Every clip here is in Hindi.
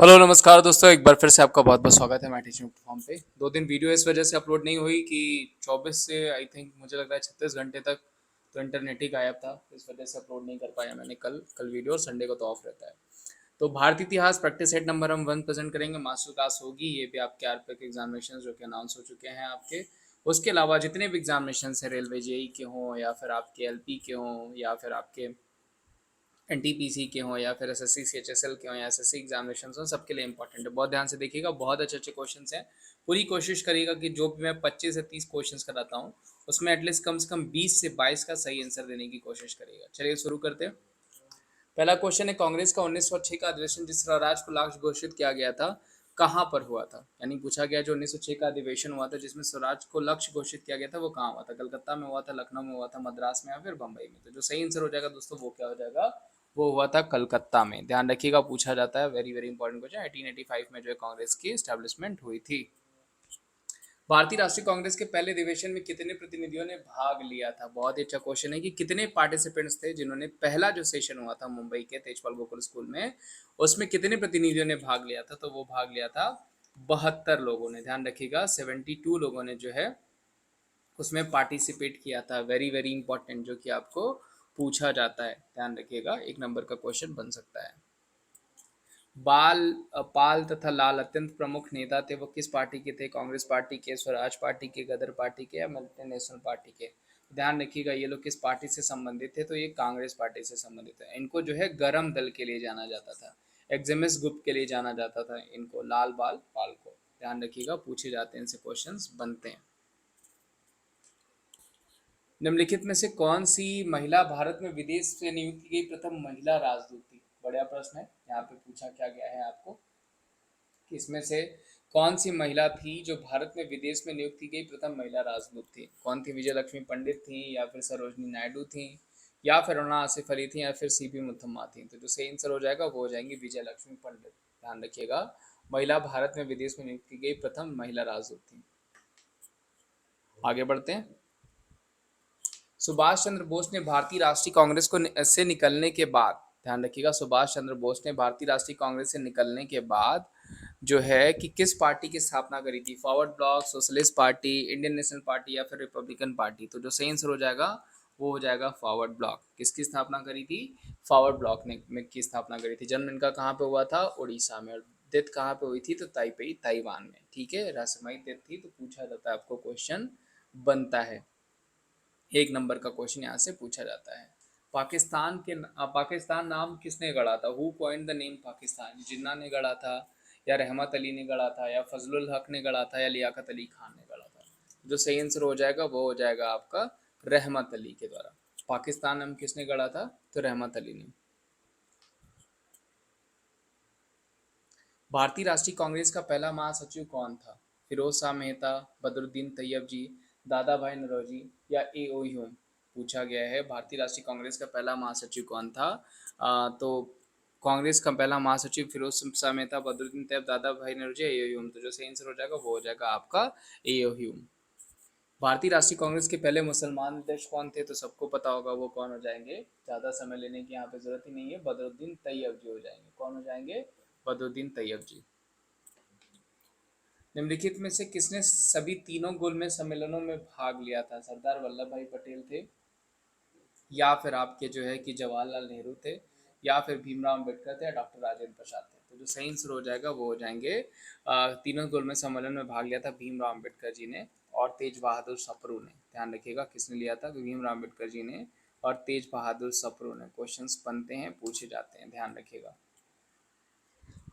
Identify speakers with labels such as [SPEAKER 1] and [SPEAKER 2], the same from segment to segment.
[SPEAKER 1] हेलो नमस्कार दोस्तों, एक बार फिर से आपका बहुत बहुत स्वागत है मैं टीचिंग प्लेटफॉर्म पे। 2 दिन वीडियो इस वजह से अपलोड नहीं हुई कि 24 से आई थिंक मुझे लग रहा है 36 घंटे तक तो इंटरनेट ही गायब था। इस वजह से अपलोड नहीं कर पाया मैंने कल वीडियो, और संडे को तो ऑफ रहता है। तो भारतीय इतिहास प्रैक्टिस सेट नंबर हम 1 प्रेजेंट करेंगे। मास्टर क्लास होगी, ये भी आपके आरपीए के एग्जामिनेशन जो कि अनाउंस हो चुके हैं आपके। उसके अलावा जितने भी एग्जामिनेशन हैं, रेलवे जेई के हों या फिर आपके एलपी के हों या फिर आपके एनटीपीसी के हों या फिर एसएससी सीएचएसएल के हों या एसएससी एग्जामिनेशन हों, सबके लिए इंपॉर्टेंट है। बहुत ध्यान से देखिएगा, बहुत अच्छे अच्छे क्वेश्चन हैं। पूरी कोशिश करिएगा कि जो भी मैं 25 से 30 क्वेश्चन कराता हूँ उसमें एटलीस्ट कम से कम 20 से 22 का सही आंसर देने की कोशिश करिएगा। चलिए शुरू करते हैं। पहला क्वेश्चन है, कांग्रेस का 1906 का अधिवेशन जिस स्वराज को लक्ष्य घोषित किया गया था, कहाँ पर हुआ था? यानी पूछा गया जो 1906 का अधिवेशन हुआ था जिसमें स्वराज को लक्ष्य घोषित किया गया था, वो कहाँ हुआ था? कलकत्ता में हुआ था, लखनऊ में हुआ था, मद्रास में या फिर बम्बई में? तो जो सही आंसर हो जाएगा दोस्तों वो क्या हो जाएगा? वो हुआ था कलकत्ता में। ध्यान रखिएगा, पूछा जाता है। Very very important question. 1885 में जो है कांग्रेस की स्टैब्लिशमेंट हुई थी। भारतीय राष्ट्रीय कांग्रेस के पहले अधिवेशन में कितने प्रतिनिधियों ने भाग लिया था? बहुत ही अच्छा क्वेश्चन है कि कितने पार्टिसिपेंट्स थे जिन्होंने पहला जो सेशन हुआ था मुंबई के तेजपाल गोकुल स्कूल में, उसमें कितने प्रतिनिधियों ने भाग लिया था? तो वो भाग लिया था 72 लोगों ने। ध्यान रखिएगा, 72 लोगों ने जो है उसमें पार्टिसिपेट किया था। वेरी वेरी इंपॉर्टेंट, जो कि आपको पूछा जाता है। ध्यान रखिएगा, 1 नंबर का क्वेश्चन बन सकता है। बाल पाल तथा लाल अत्यंत प्रमुख नेता थे। वो किस पार्टी के थे? कांग्रेस पार्टी के, स्वराज पार्टी के, गदर पार्टी के या मल्टी नेशनल पार्टी के? ध्यान रखिएगा, ये लोग किस पार्टी से संबंधित थे? तो ये कांग्रेस पार्टी से संबंधित है। इनको जो है गरम दल के लिए जाना जाता था, एग्जिमस ग्रुप के लिए जाना जाता था इनको, लाल बाल पाल को। ध्यान रखिएगा, पूछे जाते हैं, इनसे क्वेश्चंस बनते हैं। निम्नलिखित में से कौन सी महिला भारत में विदेश से नियुक्त की गई प्रथम महिला राजदूत थी? बढ़िया प्रश्न है। यहाँ पे पूछा क्या गया है आपको कि इसमें से कौन सी महिला थी जो भारत में विदेश में नियुक्त की गई प्रथम महिला राजदूत थी? कौन थी? विजय लक्ष्मी पंडित थी या फिर सरोजनी नायडू थी या फिर अरुणा आसिफ अली थी या फिर सीपी मुथम्मा थी? तो जो सही आंसर हो जाएगा वो हो जाएंगी विजय लक्ष्मी पंडित। ध्यान रखिएगा, महिला भारत में विदेश में नियुक्त की गई प्रथम महिला राजदूत थी। आगे बढ़ते हैं। सुभाष चंद्र बोस ने भारतीय राष्ट्रीय कांग्रेस को से निकलने के बाद, ध्यान रखिएगा, सुभाष चंद्र बोस ने भारतीय राष्ट्रीय कांग्रेस से निकलने के बाद जो है कि किस पार्टी की स्थापना करी थी? Forward block, socialist party, Indian national party या फिर रिपब्लिकन पार्टी? तो जो सही आंसर हो जाएगा वो हो जाएगा फॉरवर्ड ब्लॉक। किसकी स्थापना करी थी? फॉरवर्ड ब्लॉक ने में की स्थापना करी थी। जन्म इनका कहाँ पे हुआ था? उड़ीसा में। और डेथ कहाँ पे हुई थी? तो ताइपेई, ताइवान में। ठीक है, रहस्यमयी डेथ थी। तो पूछा जाता है, आपको क्वेश्चन बनता है। 1 नंबर का क्वेश्चन यहाँ से पूछा जाता है। पाकिस्तान नाम किसने गढ़ा था? Who coined the name Pakistan? Jinnah ने गढ़ा था या रहमत अली ने गढ़ा था या फजलुल हक ने गढ़ा था या लियाकत अली खान ने गढ़ा था? जो सही आंसर हो जाएगा वो हो जाएगा आपका रहमत अली के द्वारा। पाकिस्तान नाम किसने गढ़ा था? तो रहमत अली ने। भारतीय राष्ट्रीय कांग्रेस का पहला महासचिव कौन था? फिरोज शाह मेहता, बदरुद्दीन तैयब जी, दादा भाई नौरोजी या ए ओ ह्यूम? पूछा गया है भारतीय राष्ट्रीय कांग्रेस का पहला महासचिव कौन था। तो कांग्रेस का पहला महासचिव फिरोज शाह मेहता, बदरुद्दीन तैयब, दादा भाई नौरोजी, ए ओ ह्यूम? तो जो सही आंसर हो जाएगा वो हो जाएगा आपका ए ओ ह्यूम। भारतीय राष्ट्रीय कांग्रेस के पहले मुसलमान अध्यक्ष कौन थे? तो सबको पता होगा वो कौन हो जाएंगे। ज़्यादा समय लेने की यहाँ पे जरूरत ही नहीं है, बदरुद्दीन तैयब जी हो जाएंगे। कौन हो जाएंगे? बदरुद्दीन तैयब जी। निम्नलिखित में से किसने सभी तीनों गोलमेज सम्मेलनों में भाग लिया था? सरदार वल्लभ भाई पटेल थे या फिर आपके जो है कि जवाहरलाल नेहरू थे या फिर भीमराव अम्बेडकर थे या डॉक्टर राजेंद्र प्रसाद थे? तो जो सही आंसर हो जाएगा वो हो जाएंगे तीनों गोलमेज सम्मेलन में भाग लिया था भीमराव अम्बेडकर जी ने और तेज बहादुर सप्रू ने। ध्यान रखिएगा किसने लिया था? भीमराव अम्बेडकर जी ने और तेज बहादुर सप्रू ने। क्वेश्चंस बनते हैं, पूछे जाते हैं, ध्यान रखिएगा।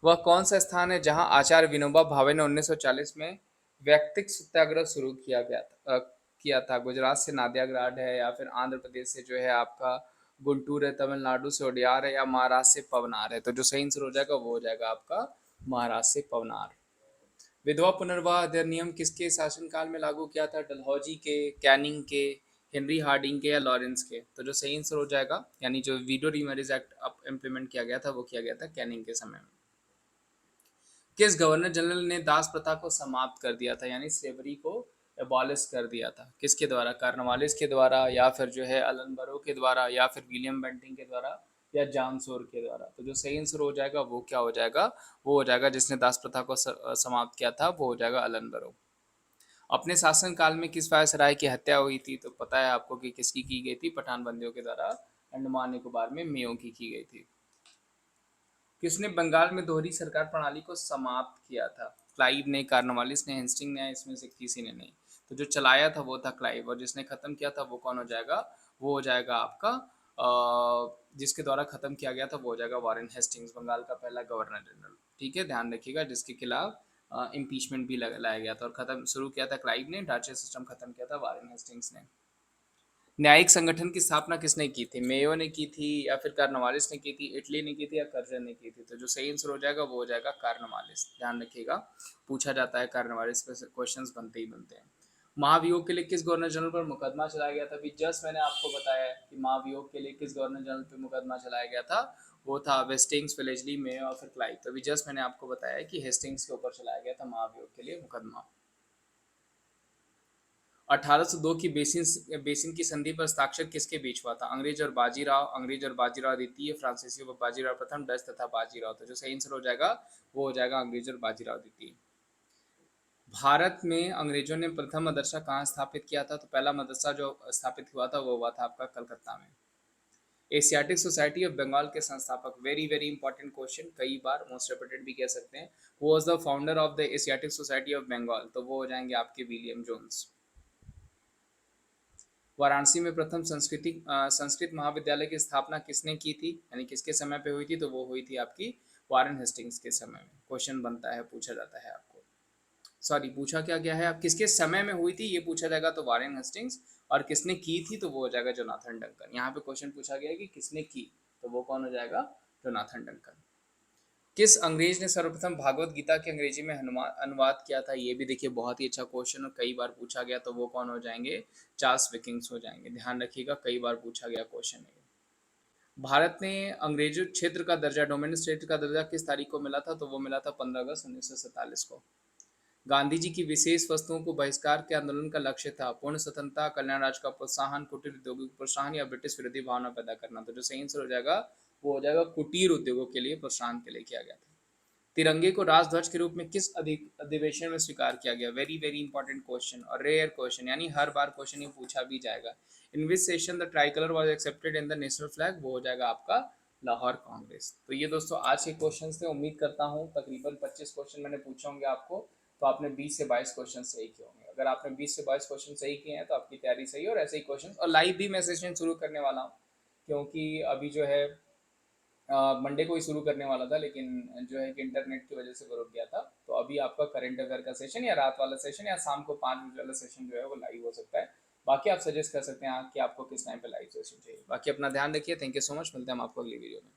[SPEAKER 1] वह कौन सा स्थान है जहां आचार्य विनोबा भावे ने 1940 में वैयक्तिक सत्याग्रह शुरू किया था? गुजरात से नादिया ग्राड है या फिर आंध्र प्रदेश से जो है आपका गुंटूर है, तमिलनाडु से उडियार है या महाराष्ट्र से पवनार है? तो जो सही आंसर हो जाएगा वो हो जाएगा आपका महाराष्ट्र से पवनार। विधवा पुनर्विवाह अधिनियम किसके शासनकाल में लागू किया था? डलहौजी के, कैनिंग के, हेनरी हार्डिंग के या लॉरेंस के? तो जो सही आंसर हो जाएगा, यानी जो वीडो रीमैरिज एक्ट अब इम्प्लीमेंट किया गया था वो किया गया था कैनिंग के समय में। किस गवर्नर जनरल ने दास प्रथा को समाप्त कर दिया था, यानी स्लेवरी को एबॉलिश कर दिया था? किसके द्वारा? कार्नवालिस के द्वारा या फिर जो है अलन बरो के द्वारा या फिर विलियम बेंटिंग के द्वारा या जामसोर के द्वारा? तो जो सही आंसर हो जाएगा वो क्या हो जाएगा, वो हो जाएगा जिसने दास प्रथा को समाप्त किया था, वो हो जाएगा अलनबरो। अपने शासन काल में किस वायसराय की हत्या हुई थी? तो पता है आपको कि किसकी की गई थी, पठान बंदियों के द्वारा अंडमान निकोबार में मेयो की गई थी। किसने बंगाल में दोहरी सरकार प्रणाली को समाप्त किया था? क्लाइव ने, कार्नवालिस ने, हेस्टिंग ने, इसमें से किसी ने नहीं। तो जो चलाया था वो था क्लाइव, और जिसने खत्म किया था वो कौन हो जाएगा, वो हो जाएगा आपका जिसके द्वारा खत्म किया गया था वो हो जाएगा वॉरेन हेस्टिंग्स, बंगाल का पहला गवर्नर जनरल। ठीक है, ध्यान रखिएगा, जिसके खिलाफ इम्पीचमेंट भी लाया गया था, और खत्म शुरू किया था क्लाइव ने, डाचे सिस्टम खत्म किया था वॉरेन हेस्टिंग्स ने। न्यायिक संगठन की स्थापना किसने की थी? मेयो ने की थी, या फिर कार्नवालिस ने की थी, इटली ने की थी, या कर्जन ने की थी? तो जो सही आंसर हो जाएगा वो हो जाएगा कार्नवालिस। ध्यान रखिएगा, पूछा जाता है कार्नवालिस पे क्वेश्चंस बनते ही बनते हैं। महाभियोग के लिए किस गवर्नर जनरल पर मुकदमा चलाया गया था? अभी जस्ट मैंने आपको बताया है कि महाभियोग के लिए किस गवर्नर जनरल पे मुकदमा चलाया गया था, वो था वेस्टिंग्स, वेलेजली, मेयो और फिर क्लाइव। तो अभी जस्ट मैंने आपको बताया है कि हेस्टिंग्स के ऊपर चलाया गया था महाभियोग के लिए मुकदमा। 1802 की बेसिन की संधि पर हस्ताक्षर किसके बीच हुआ था? अंग्रेज और बाजीराव द्वितीय, फ्रांसीसी व बाजीराव प्रथम, डच तथा बाजीराव। तो जो सही आंसर हो जाएगा वो हो जाएगा अंग्रेज और बाजीराव द्वितीय। भारत में अंग्रेजों ने प्रथम मदरसा कहाँ स्थापित किया था? तो पहला मदरसा जो स्थापित हुआ था वो हुआ था आपका कलकत्ता में। एशियाटिक सोसाइटी ऑफ बंगाल के संस्थापक, वेरी वेरी इंपॉर्टेंट क्वेश्चन, कई बार मोस्ट रिपीटेड भी कह सकते हैं, वो was the founder of the Asiatic society of Bengal? तो वो हो जाएंगे आपके विलियम जोन्स। वाराणसी में प्रथम संस्कृत महाविद्यालय की स्थापना किसने की थी, यानी किसके समय पे हुई थी? तो वो हुई थी आपकी वारेन हेस्टिंग्स के समय में। क्वेश्चन बनता है, पूछा जाता है आपको, सॉरी पूछा क्या गया है, आप किसके समय में हुई थी ये पूछा जाएगा तो वारेन हेस्टिंग्स, और किसने की थी तो वो हो जाएगा जोनाथन डंकन। यहाँ पे क्वेश्चन पूछा गया है कि किसने की, तो वो कौन हो जाएगा, जोनाथन डंकन। किस अंग्रेज ने सर्वप्रथम भागवत गीता के अंग्रेजी में अनुवाद किया था? ये भी देखिए बहुत ही अच्छा क्वेश्चन और कई बार पूछा गया, तो वो कौन हो जाएंगे, चार्ल्स विकिंग्स हो जाएंगे। ध्यान रखिएगा, कई बार पूछा गया क्वेश्चन है। भारत ने अंग्रेजी क्षेत्र का दर्जा, डोमिनेंट क्षेत्र का दर्जा किस तारीख को मिला था? तो वो मिला था 15 अगस्त 1947 को। गांधी जी की विशेष वस्तुओं को बहिष्कार के आंदोलन का लक्ष्य था? पूर्ण स्वतंत्रता, कल्याण राज्य का प्रोत्साहन, कुटीर उद्योगों को प्रोत्साहन, या ब्रिटिश विरोधी भावना पैदा करना? तो जो सही आंसर हो जाएगा वो हो जाएगा कुटीर उद्योगों के लिए प्रोत्साहन के लिए किया गया था। तिरंगे को राजध्वज के रूप में किस अधिवेशन में स्वीकार किया गया? वेरी वेरी इंपॉर्टेंट क्वेश्चन और रेयर क्वेश्चन, यानी हर बार क्वेश्चन ये पूछा भी जाएगा। In which session the tricolour was accepted in the national flag? वो हो जाएगा आपका लाहौर कांग्रेस। तो ये दोस्तों आज के क्वेश्चन थे। उम्मीद करता हूँ तकरीबन 25 क्वेश्चन मैंने पूछे होंगे आपको, तो आपने 20 से 22 क्वेश्चन सही किए होंगे। अगर आपने 20 से 22 क्वेश्चन सही किए हैं तो आपकी तैयारी सही है, और ऐसे ही क्वेश्चन, और लाइव भी मैं सेशन शुरू करने वाला हूँ, क्योंकि अभी जो है मंडे को ही शुरू करने वाला था, लेकिन जो है कि इंटरनेट की वजह से वो रुक गया था। तो अभी आपका करंट अफेयर का सेशन, या रात वाला सेशन, या शाम को 5 बजे वाला सेशन जो है वो लाइव हो सकता है। बाकी आप सजेस्ट कर सकते हैं कि आपको किस टाइम पे लाइव सेशन चाहिए। बाकी अपना ध्यान रखिए, थैंक यू सो मच, मिलते हैं हम आपको अगली वीडियो में।